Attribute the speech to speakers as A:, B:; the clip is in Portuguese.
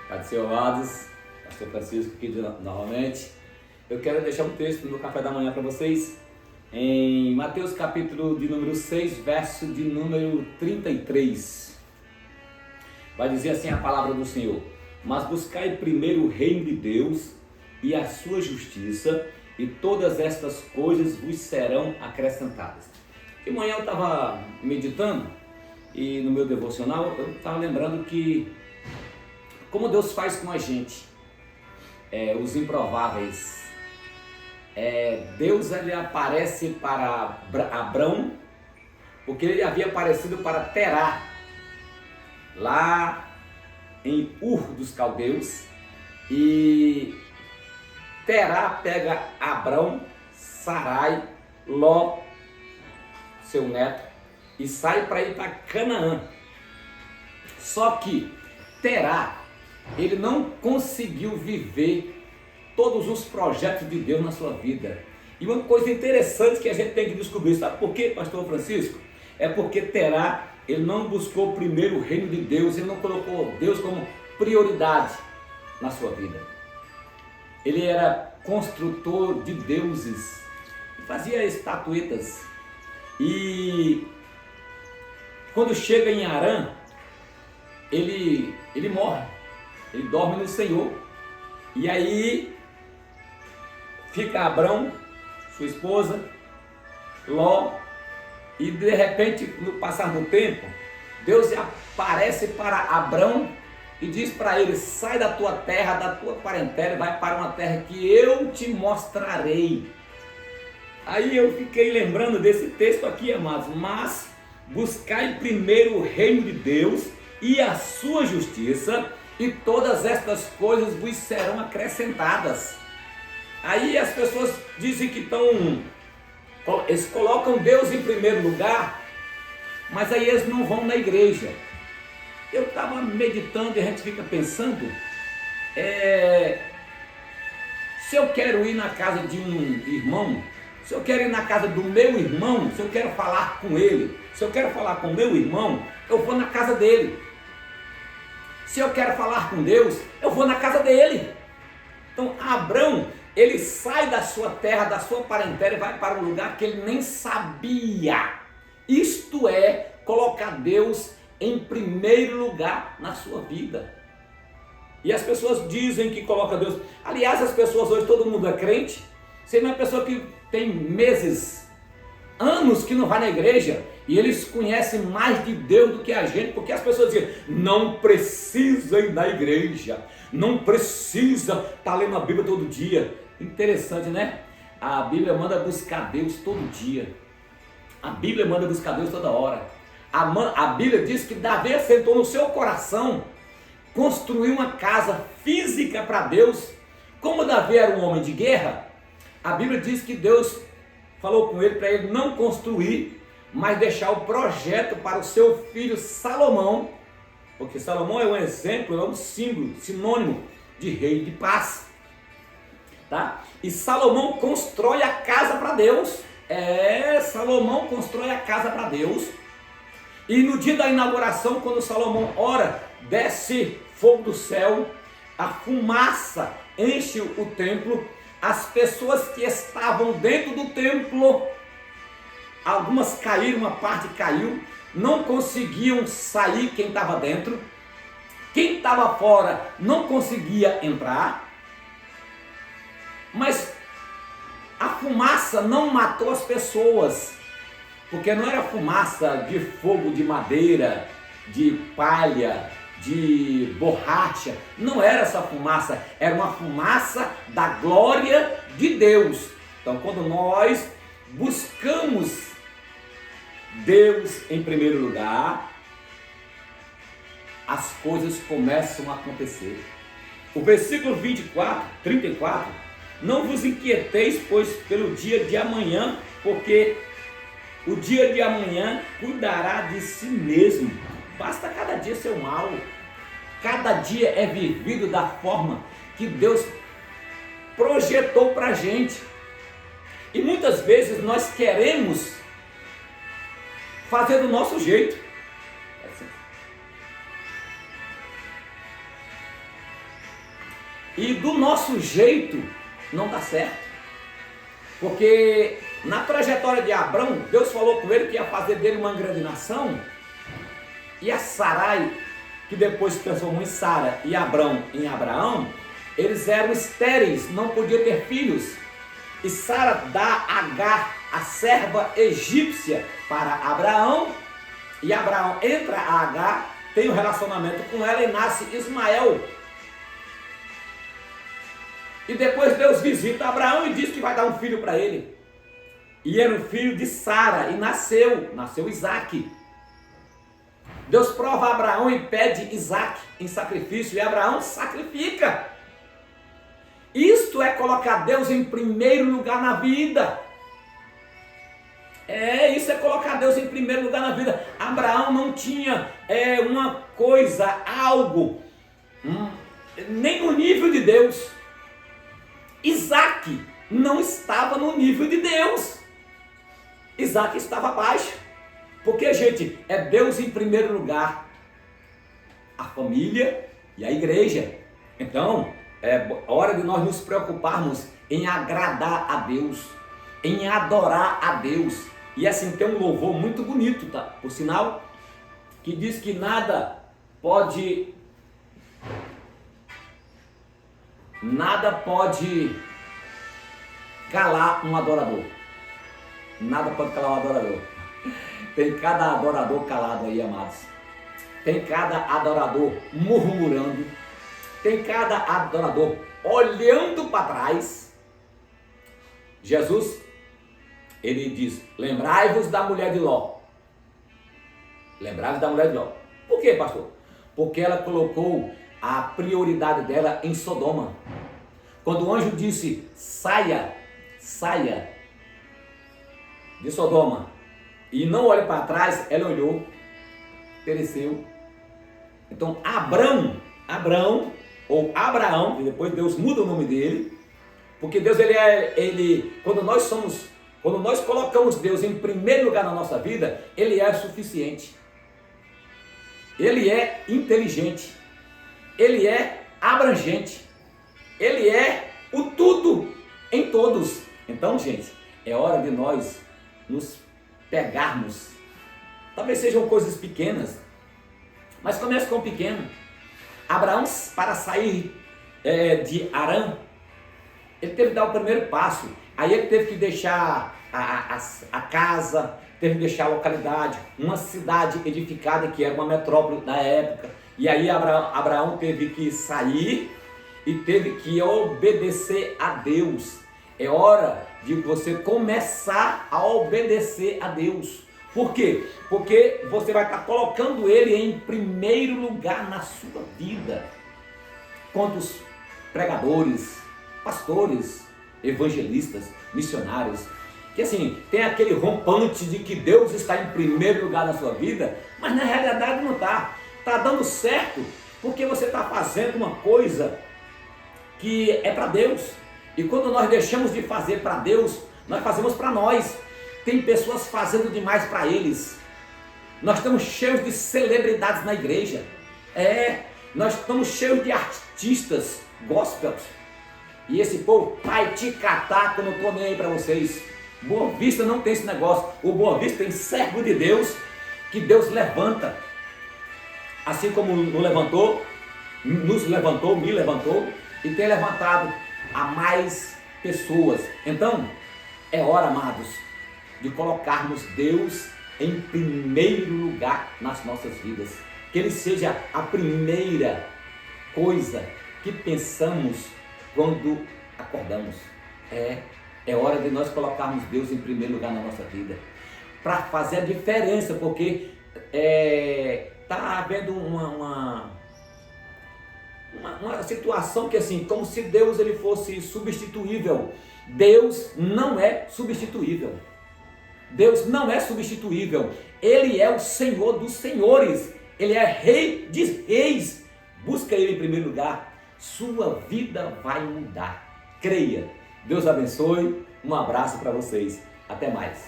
A: Pode ser, amados, Pastor Francisco aqui novamente. Eu quero deixar um texto no café da manhã para vocês, em Mateus capítulo de número 6, verso de número 33. Vai dizer assim a palavra do Senhor: mas buscai primeiro o reino de Deus e a sua justiça, e todas estas coisas vos serão acrescentadas. De manhã eu estava meditando, e no meu devocional eu estava lembrando que como Deus faz com a gente os improváveis. Deus ele aparece para Abrão, porque ele havia aparecido para Terá, lá em Ur dos Caldeus, e Terá pega Abrão, Sarai, Ló, seu neto, e sai para ir para Canaã. Só que Terá, ele não conseguiu viver todos os projetos de Deus na sua vida. E uma coisa interessante que a gente tem que descobrir, sabe por quê, pastor Francisco? É porque Terá, ele não buscou primeiro o reino de Deus, ele não colocou Deus como prioridade na sua vida. Ele era construtor de deuses, fazia estatuetas. E quando chega em Harã, ele morre, ele dorme no Senhor. E aí fica Abrão, sua esposa, Ló, e de repente, no passar do tempo, Deus aparece para Abrão e diz para ele: sai da tua terra, da tua parentela, e vai para uma terra que eu te mostrarei. Aí eu fiquei lembrando desse texto aqui, amados: mas buscai primeiro o reino de Deus e a sua justiça, e todas estas coisas vos serão acrescentadas. Aí as pessoas dizem que eles colocam Deus em primeiro lugar, mas aí eles não vão na igreja. Eu estava meditando e a gente fica pensando, se eu quero ir na casa de um irmão, se eu quero ir na casa do meu irmão, se eu quero falar com ele, se eu quero falar com o meu irmão, eu vou na casa dele. Se eu quero falar com Deus, eu vou na casa dele. Então Abrão, ele sai da sua terra, da sua parentela e vai para um lugar que ele nem sabia. Isto é, colocar Deus em primeiro lugar na sua vida. E as pessoas dizem que coloca Deus. Aliás, as pessoas hoje, todo mundo é crente. Você é uma pessoa que tem meses, anos que não vai na igreja, e eles conhecem mais de Deus do que a gente, porque as pessoas dizem: não precisa ir na igreja, não precisa estar lendo a Bíblia todo dia. Interessante, né? A Bíblia manda buscar Deus todo dia. A Bíblia manda buscar Deus toda hora. A Bíblia diz que Davi sentou no seu coração construir uma casa física para Deus. Como Davi era um homem de guerra, a Bíblia diz que Deus falou com ele para ele não construir, mas deixar o projeto para o seu filho Salomão, porque Salomão é um exemplo, é um símbolo, sinônimo de rei de paz, tá? E Salomão constrói a casa para Deus. Salomão constrói a casa para Deus. E no dia da inauguração, quando Salomão ora, desce fogo do céu, a fumaça enche o templo. As pessoas que estavam dentro do templo, algumas caíram, uma parte caiu, não conseguiam sair quem estava dentro, quem estava fora não conseguia entrar, mas a fumaça não matou as pessoas, porque não era fumaça de fogo de madeira, de palha, de borracha, não era essa fumaça, era uma fumaça da glória de Deus. Então, quando nós buscamos Deus em primeiro lugar, as coisas começam a acontecer. O versículo 34, não vos inquieteis, pois pelo dia de amanhã, porque o dia de amanhã cuidará de si mesmo. Basta cada dia ser mal. Cada dia é vivido da forma que Deus projetou para a gente. E muitas vezes nós queremos fazer do nosso jeito. E do nosso jeito não dá certo. Porque na trajetória de Abrão, Deus falou com ele que ia fazer dele uma grande nação. E a Sarai, que depois se transformou em Sara, e Abrão em Abraão, eles eram estéreis, não podiam ter filhos. E Sara dá Agar, a serva egípcia, para Abraão. E Abraão entra a Agar, tem um relacionamento com ela e nasce Ismael. E depois Deus visita Abraão e diz que vai dar um filho para ele. E era o filho de Sara, e nasceu Isaque. Deus prova Abraão e pede Isaque em sacrifício, e Abraão sacrifica. Isto é colocar Deus em primeiro lugar na vida. Isso é colocar Deus em primeiro lugar na vida. Abraão não tinha uma coisa, algo, nem no nível de Deus. Isaque não estava no nível de Deus. Isaque estava abaixo. Porque, gente, é Deus em primeiro lugar, a família e a igreja. Então, é hora de nós nos preocuparmos em agradar a Deus, em adorar a Deus. E assim, tem um louvor muito bonito, tá? Por sinal, que diz que nada pode calar um adorador. Nada pode calar um adorador. Tem cada adorador calado aí, amados. Tem cada adorador murmurando. Tem cada adorador olhando para trás. Jesus, ele diz: lembrai-vos da mulher de Ló. Lembrai-vos da mulher de Ló. Por quê, pastor? Porque ela colocou a prioridade dela em Sodoma. Quando o anjo disse: saia de Sodoma, e não olhe para trás, ela olhou, pereceu. Então Abraão, e depois Deus muda o nome dele, porque Deus, quando nós colocamos Deus em primeiro lugar na nossa vida, Ele é suficiente, Ele é inteligente, Ele é abrangente, Ele é o tudo em todos. Então, gente, é hora de nós nos pegarmos. Talvez sejam coisas pequenas, mas comece com o pequeno. Abraão, para sair de Harã, ele teve que dar o primeiro passo. Aí ele teve que deixar a casa, teve que deixar a localidade, uma cidade edificada que era uma metrópole da época. E aí Abraão teve que sair e teve que obedecer a Deus. É hora de você começar a obedecer a Deus. Por quê? Porque você vai estar colocando Ele em primeiro lugar na sua vida. Quantos pregadores, pastores, evangelistas, missionários, que assim, tem aquele rompante de que Deus está em primeiro lugar na sua vida, mas na realidade não está. Está dando certo porque você está fazendo uma coisa que é para Deus. E quando nós deixamos de fazer para Deus, nós fazemos para nós. Tem pessoas fazendo demais para eles. Nós estamos cheios de celebridades na igreja. Nós estamos cheios de artistas gospels. E esse povo vai te catar que eu não estou nem aí para vocês. Boa Vista não tem esse negócio. O Boa Vista tem servo de Deus, que Deus levanta. Assim como nos levantou, me levantou e tem levantado a mais pessoas. Então, é hora, amados, de colocarmos Deus em primeiro lugar nas nossas vidas. Que Ele seja a primeira coisa que pensamos quando acordamos. É hora de nós colocarmos Deus em primeiro lugar na nossa vida, para fazer a diferença, porque está havendo uma situação que assim, como se Deus ele fosse substituível. Deus não é substituível. Deus não é substituível. Ele é o Senhor dos senhores. Ele é Rei de reis. Busca Ele em primeiro lugar. Sua vida vai mudar. Creia. Deus abençoe. Um abraço para vocês. Até mais.